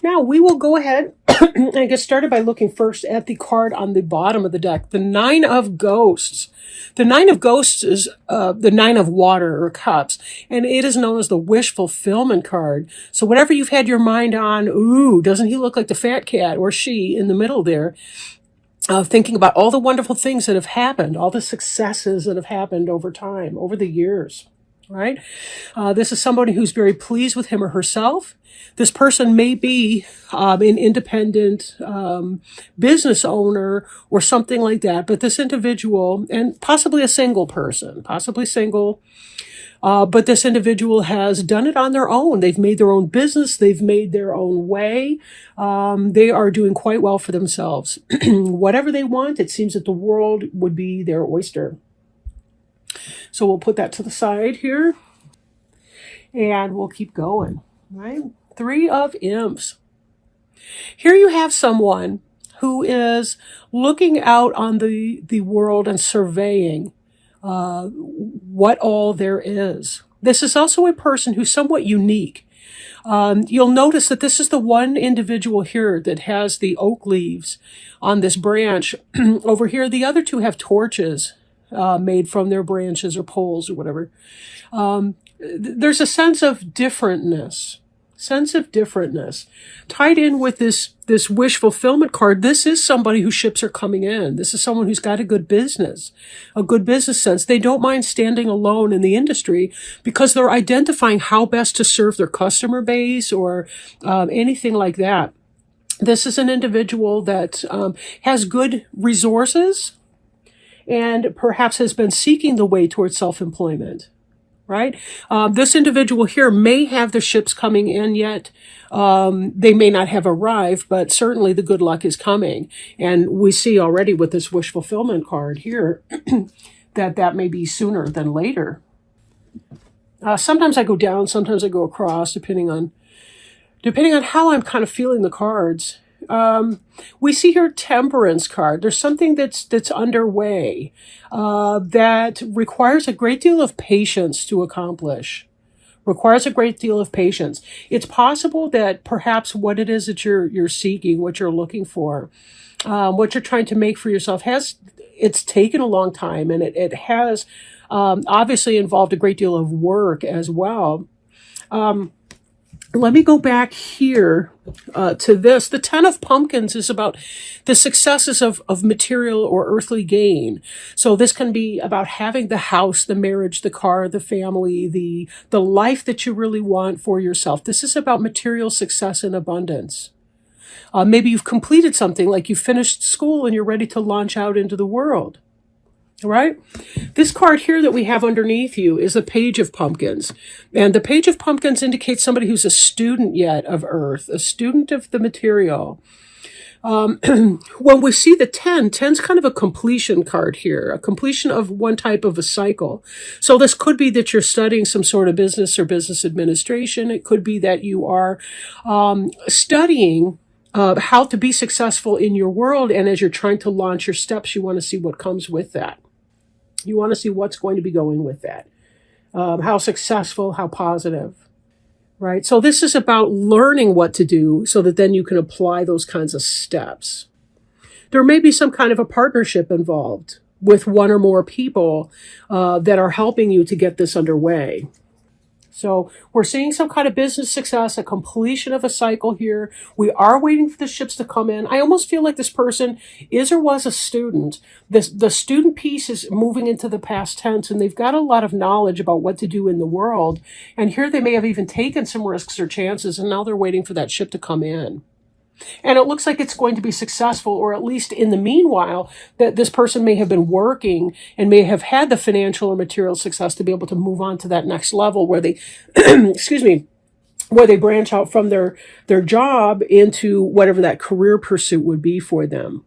Now we will go ahead and get started by looking first at the card on the bottom of the deck, the Nine of Ghosts. The Nine of Ghosts is the Nine of Water or Cups, and it is known as the wish fulfillment card. So whatever you've had your mind on, ooh, doesn't he look like the fat cat or she in the middle there? Thinking about all the wonderful things that have happened, all the successes that have happened over time, over the years, right? This is somebody who's very pleased with him or herself. This person may be an independent business owner or something like that, but this individual, and possibly a single person, possibly single, but this individual has done it on their own. They've made their own business. They've made their own way. They are doing quite well for themselves. Whatever they want, it seems that the world would be their oyster. So we'll put that to the side here, and we'll keep going, right? Three of Imps. Here you have someone who is looking out on the world and surveying what all there is. This is also a person who's somewhat unique. You'll notice that this is the one individual here that has the oak leaves on this branch. Over here, the other two have torches made from their branches or poles or whatever. There's a sense of differentness. Tied in with this wish fulfillment card. This is somebody whose ships are coming in. This is someone who's got a good business sense. They don't mind standing alone in the industry because they're identifying how best to serve their customer base or anything like that. This is an individual that has good resources and perhaps has been seeking the way towards self-employment. Right? This individual here may have their ships coming in yet. They may not have arrived, but certainly the good luck is coming. And we see already with this wish fulfillment card here that may be sooner than later. Sometimes I go down, sometimes I go across, depending on how I'm kind of feeling the cards. We see here Temperance card. There's something that's underway that requires a great deal of patience to accomplish. Requires a great deal of patience. It's possible that perhaps what it is that you're seeking, what you're looking for, what you're trying to make for yourself it's taken a long time, and it has obviously involved a great deal of work as well. Let me go back here to this. The Ten of Pumpkins is about the successes of material or earthly gain. So this can be about having the house, the marriage, the car, the family, the life that you really want for yourself. This is about material success and abundance. Maybe you've completed something, like you finished school and you're ready to launch out into the world. Right? This card here that we have underneath you is the Page of Pumpkins. And the Page of Pumpkins indicates somebody who's a student yet of Earth, a student of the material. When we see the 10's kind of a completion card here, a completion of one type of a cycle. So this could be that you're studying some sort of business or business administration. It could be that you are studying how to be successful in your world. And as you're trying to launch your steps, you want to see what comes with that. You want to see what's going to be going with that. How successful, how positive, right? So this is about learning what to do so that then you can apply those kinds of steps. There may be some kind of a partnership involved with one or more people that are helping you to get this underway. So we're seeing some kind of business success, a completion of a cycle here. We are waiting for the ships to come in. I almost feel like this person is or was a student. The student piece is moving into the past tense, and they've got a lot of knowledge about what to do in the world. And here they may have even taken some risks or chances, and now they're waiting for that ship to come in. And it looks like it's going to be successful, or at least in the meanwhile, that this person may have been working and may have had the financial or material success to be able to move on to that next level where they, where they branch out from their job into whatever that career pursuit would be for them.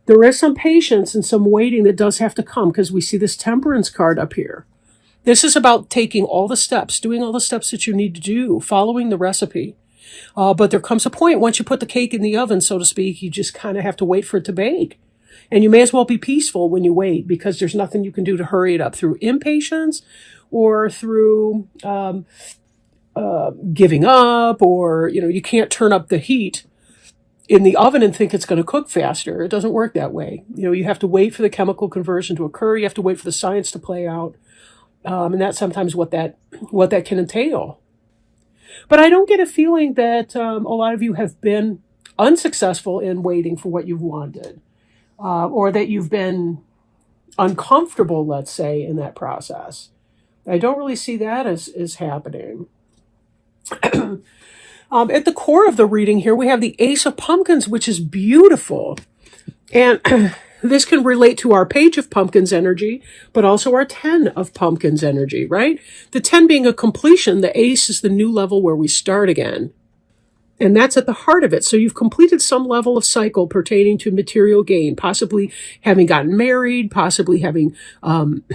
There is some patience and some waiting that does have to come because we see this Temperance card up here. This is about taking all the steps, doing all the steps that you need to do, following the recipe. But there comes a point, once you put the cake in the oven, so to speak, you just kind of have to wait for it to bake. And you may as well be peaceful when you wait, because there's nothing you can do to hurry it up through impatience or through giving up, or, you can't turn up the heat in the oven and think it's going to cook faster. It doesn't work that way. You have to wait for the chemical conversion to occur. You have to wait for the science to play out. And that's sometimes what that can entail. But I don't get a feeling that a lot of you have been unsuccessful in waiting for what you've wanted, or that you've been uncomfortable, let's say, in that process. I don't really see that as happening. At the core of the reading here, we have the Ace of Pumpkins, which is beautiful. And this can relate to our Page of Pumpkins energy, but also our 10 of Pumpkins energy, right? The 10 being a completion, the Ace is the new level where we start again. And that's at the heart of it. So you've completed some level of cycle pertaining to material gain, possibly having gotten married, possibly having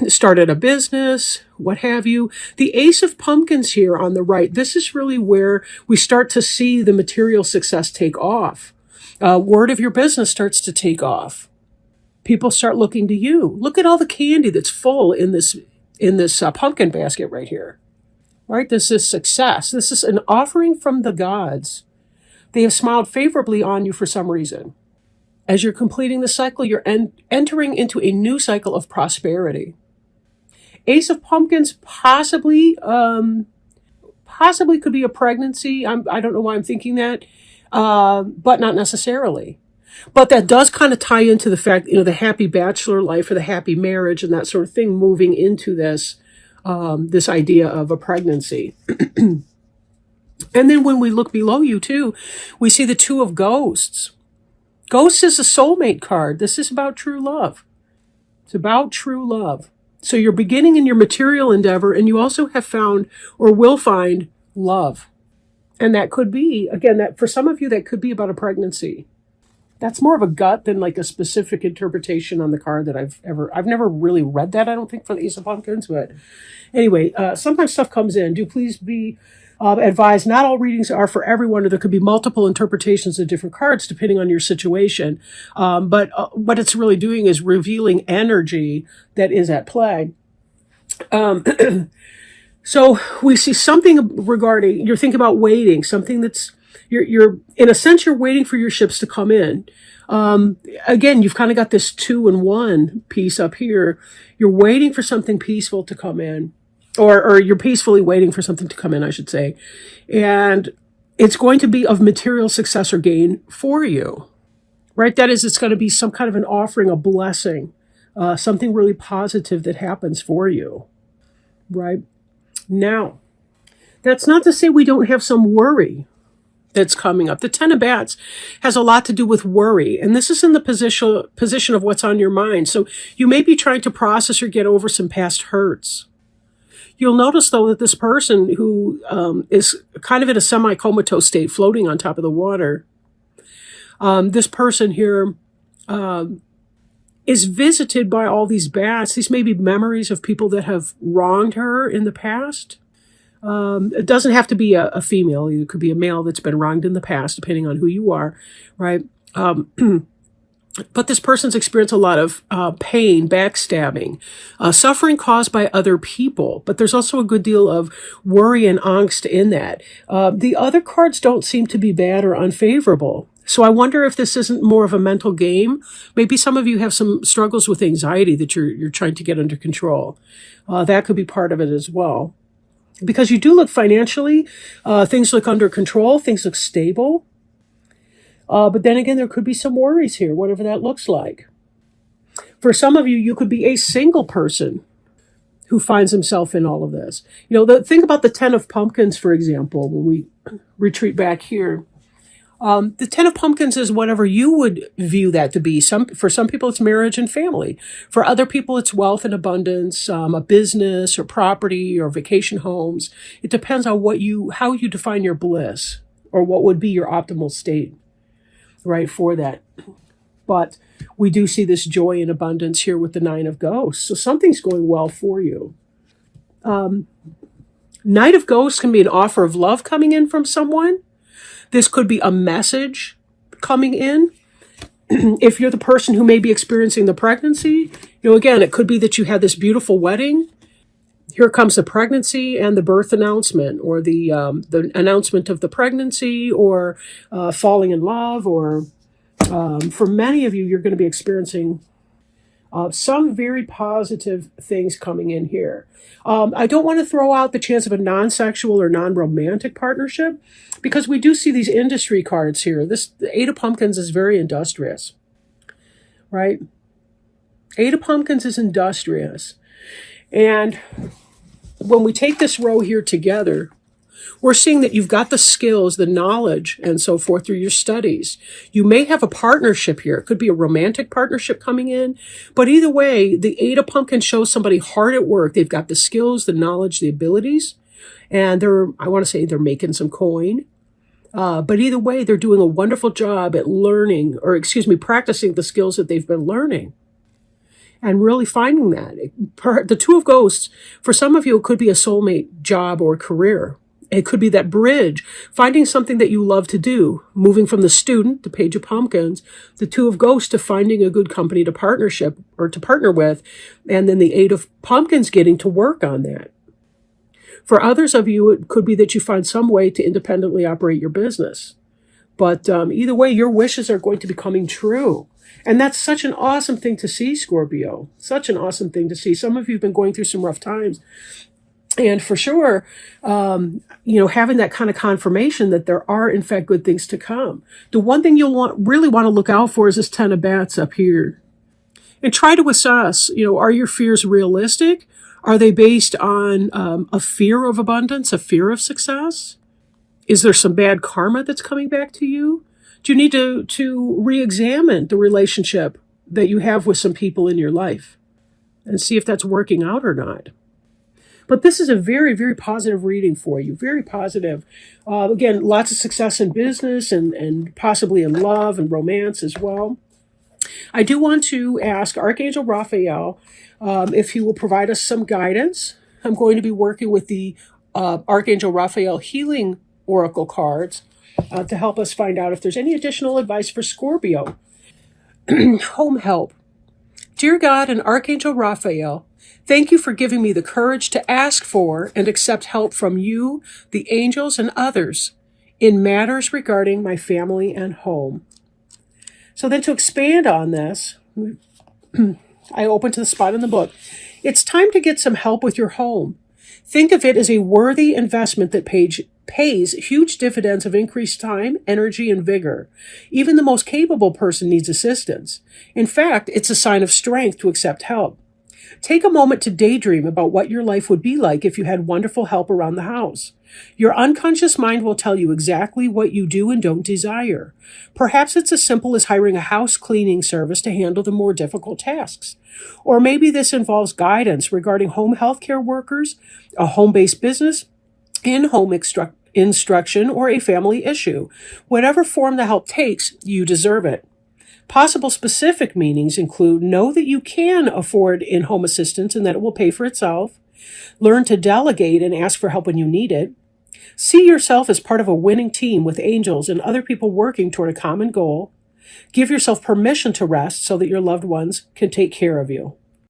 started a business, what have you. The Ace of Pumpkins here on the right, this is really where we start to see the material success take off. Word of your business starts to take off. People start looking to you. Look at all the candy that's full in this pumpkin basket right here. Right? This is success. This is an offering from the gods. They have smiled favorably on you for some reason. As you're completing the cycle, you're entering into a new cycle of prosperity. Ace of Pumpkins possibly could be a pregnancy. I don't know why I'm thinking that, but not necessarily. But that does kind of tie into the fact, the happy bachelor life or the happy marriage and that sort of thing moving into this idea of a pregnancy. And then when we look below you too, we see the Two of Ghosts. Ghosts is a soulmate card. This is about true love. It's about true love. So you're beginning in your material endeavor, and you also have found or will find love. And that could be, again, that for some of you, that could be about a pregnancy. That's more of a gut than like a specific interpretation on the card that I've never really read that, I don't think, for the Ace of Pumpkins. But anyway, sometimes stuff comes in. Do please be advised, not all readings are for everyone, or there could be multiple interpretations of different cards depending on your situation. But what it's really doing is revealing energy that is at play. So we see something regarding, you're thinking about waiting, something that's, you're in a sense, you're waiting for your ships to come in. Again, you've kind of got this 2-in-1 piece up here. You're waiting for something peaceful to come in, or you're peacefully waiting for something to come in, I should say. And it's going to be of material success or gain for you, right? That is, it's going to be some kind of an offering, a blessing, something really positive that happens for you, right? Now, that's not to say we don't have some worry that's coming up. The Ten of Bats has a lot to do with worry, and this is in the position of what's on your mind. So you may be trying to process or get over some past hurts. You'll notice, though, that this person who is kind of in a semi-comatose state, floating on top of the water, this person here is visited by all these bats. These may be memories of people that have wronged her in the past. It doesn't have to be a female. It could be a male that's been wronged in the past, depending on who you are, right? But this person's experienced a lot of pain, backstabbing, suffering caused by other people. But there's also a good deal of worry and angst in that. The other cards don't seem to be bad or unfavorable. So I wonder if this isn't more of a mental game. Maybe some of you have some struggles with anxiety that you're trying to get under control. That could be part of it as well. Because you do look financially, things look under control, things look stable. But then again, there could be some worries here, whatever that looks like. For some of you, you could be a single person who finds himself in all of this. Think about the Ten of Pumpkins, for example, when we retreat back here. The Ten of Pumpkins is whatever you would view that to be. For some people, it's marriage and family. For other people, it's wealth and abundance, a business or property or vacation homes. It depends on how you define your bliss, or what would be your optimal state, right, for that. But we do see this joy and abundance here with the Nine of Ghosts. So something's going well for you. Knight of Ghosts can be an offer of love coming in from someone. This could be a message coming in. If you're the person who may be experiencing the pregnancy, again, it could be that you had this beautiful wedding, Here comes the pregnancy and the birth announcement, or the announcement of the pregnancy, or falling in love, or for many of you, you're going to be experiencing some very positive things coming in here. I don't want to throw out the chance of a non-sexual or non-romantic partnership, because we do see these industry cards here. The Eight of Pumpkins is very industrious, right? Eight of Pumpkins is industrious. And when we take this row here together, we're seeing that you've got the skills, the knowledge, and so forth through your studies. You may have a partnership here. It could be a romantic partnership coming in. But either way, the Eight of Pumpkins shows somebody hard at work. They've got the skills, the knowledge, the abilities. And they're making some coin. But either way, they're doing a wonderful job at practicing the skills that they've been learning. And really finding that. The Two of Ghosts, for some of you, it could be a soulmate job or career. It could be that bridge, finding something that you love to do, moving from the student, the Page of Pumpkins, the Two of Ghosts, to finding a good company to partner with, and then the Eight of Pumpkins getting to work on that. For others of you, it could be that you find some way to independently operate your business. But either way, your wishes are going to be coming true. And that's such an awesome thing to see, Scorpio. Such an awesome thing to see. Some of you have been going through some rough times. And for sure, having that kind of confirmation that there are, in fact, good things to come. The one thing you'll really want to look out for is this Ten of Bats up here. And try to assess, are your fears realistic? Are they based on a fear of abundance, a fear of success? Is there some bad karma that's coming back to you? Do you need to re-examine the relationship that you have with some people in your life and see if that's working out or not? But this is a very, very positive reading for you. Very positive. Again, lots of success in business and possibly in love and romance as well. I do want to ask Archangel Raphael if he will provide us some guidance. I'm going to be working with the Archangel Raphael Healing Oracle cards to help us find out if there's any additional advice for Scorpio. Home help. Dear God and Archangel Raphael, thank you for giving me the courage to ask for and accept help from you, the angels, and others in matters regarding my family and home. So then to expand on this, I open to the spot in the book. It's time to get some help with your home. Think of it as a worthy investment that pays huge dividends of increased time, energy, and vigor. Even the most capable person needs assistance. In fact, it's a sign of strength to accept help. Take a moment to daydream about what your life would be like if you had wonderful help around the house. Your unconscious mind will tell you exactly what you do and don't desire. Perhaps it's as simple as hiring a house cleaning service to handle the more difficult tasks. Or maybe this involves guidance regarding home healthcare workers, a home-based business, in-home instruction, or a family issue. Whatever form the help takes, you deserve it. Possible specific meanings include: know that you can afford in-home assistance and that it will pay for itself. Learn to delegate and ask for help when you need it. See yourself as part of a winning team with angels and other people working toward a common goal. Give yourself permission to rest so that your loved ones can take care of you.